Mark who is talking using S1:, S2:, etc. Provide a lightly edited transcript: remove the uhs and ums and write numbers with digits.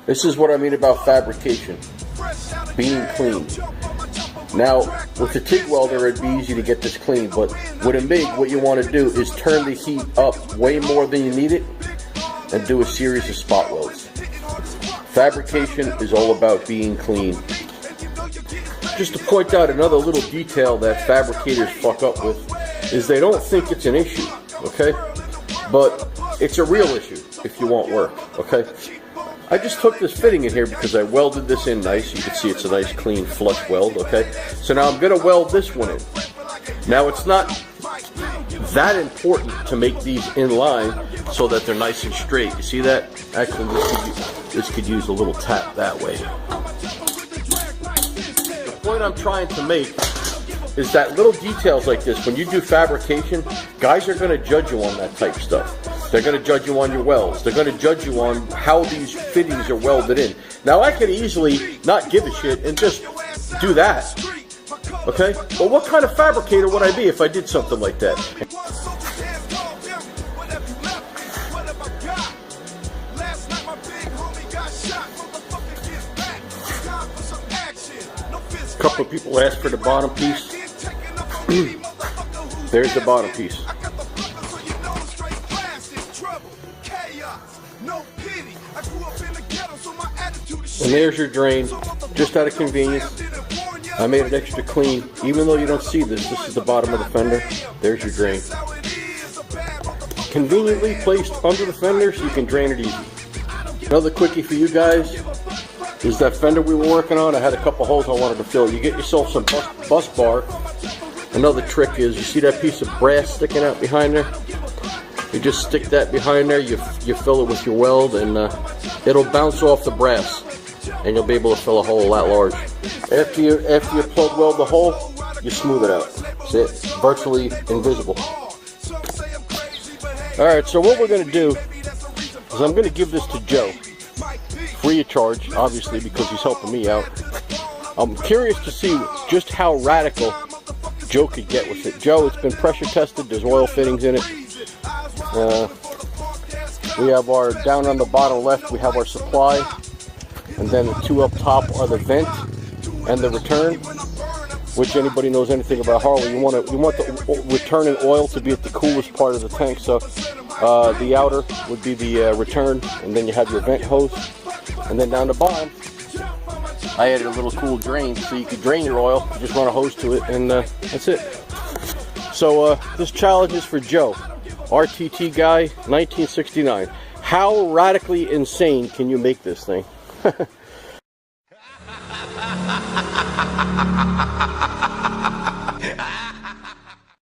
S1: This is what I mean about fabrication, being clean. Now, with the TIG welder, it'd be easy to get this clean, but with a MIG, what you want to do is turn the heat up way more than you need it and do a series of spot welds. Fabrication is all about being clean. Just to point out another little detail that fabricators fuck up with is they don't think it's an issue, okay? But it's a real issue if you want work, okay? I just took this fitting in here because I welded this in nice. You can see it's a nice clean flush weld, okay? So now I'm going to weld this one in. Now it's not that important to make these in line so that they're nice and straight. You see that? Actually, this could use a little tap that way. The point I'm trying to make is that little details like this, when you do fabrication, guys are going to judge you on that type stuff. They're going to judge you on your welds. They're going to judge you on how these fittings are welded in. Now, I could easily not give a shit and just do that. Okay? But what kind of fabricator would I be if I did something like that? A couple of people asked for the bottom piece. There's the bottom piece. And there's your drain, just out of convenience. I made it extra clean. Even though you don't see this, this is the bottom of the fender. There's your drain. Conveniently placed under the fender so you can drain it easy. Another quickie for you guys is that fender we were working on. I had a couple holes I wanted to fill. You get yourself some bus bar. Another trick is, you see that piece of brass sticking out behind there? You just stick that behind there, you fill it with your weld, and it'll bounce off the brass, and you'll be able to fill a hole that large. After you plug weld the hole, you smooth it out. That's it. Virtually invisible. Alright, so what we're going to do is I'm going to give this to Joe. Free of charge, obviously, because he's helping me out. I'm curious to see just how radical Joe could get with it. Joe, it's been pressure tested. There's oil fittings in it. We have our, down on the bottom left, we have our supply, and then the two up top are the vent and the return, which anybody knows anything about Harley, you want the returning oil to be at the coolest part of the tank. So the outer would be the return, and then you have your vent hose, and then down the bottom I added a little cool drain so you could drain your oil. You just run a hose to it, and that's it. So this challenge is for Joe, RTT guy, 1969. How radically insane can you make this thing?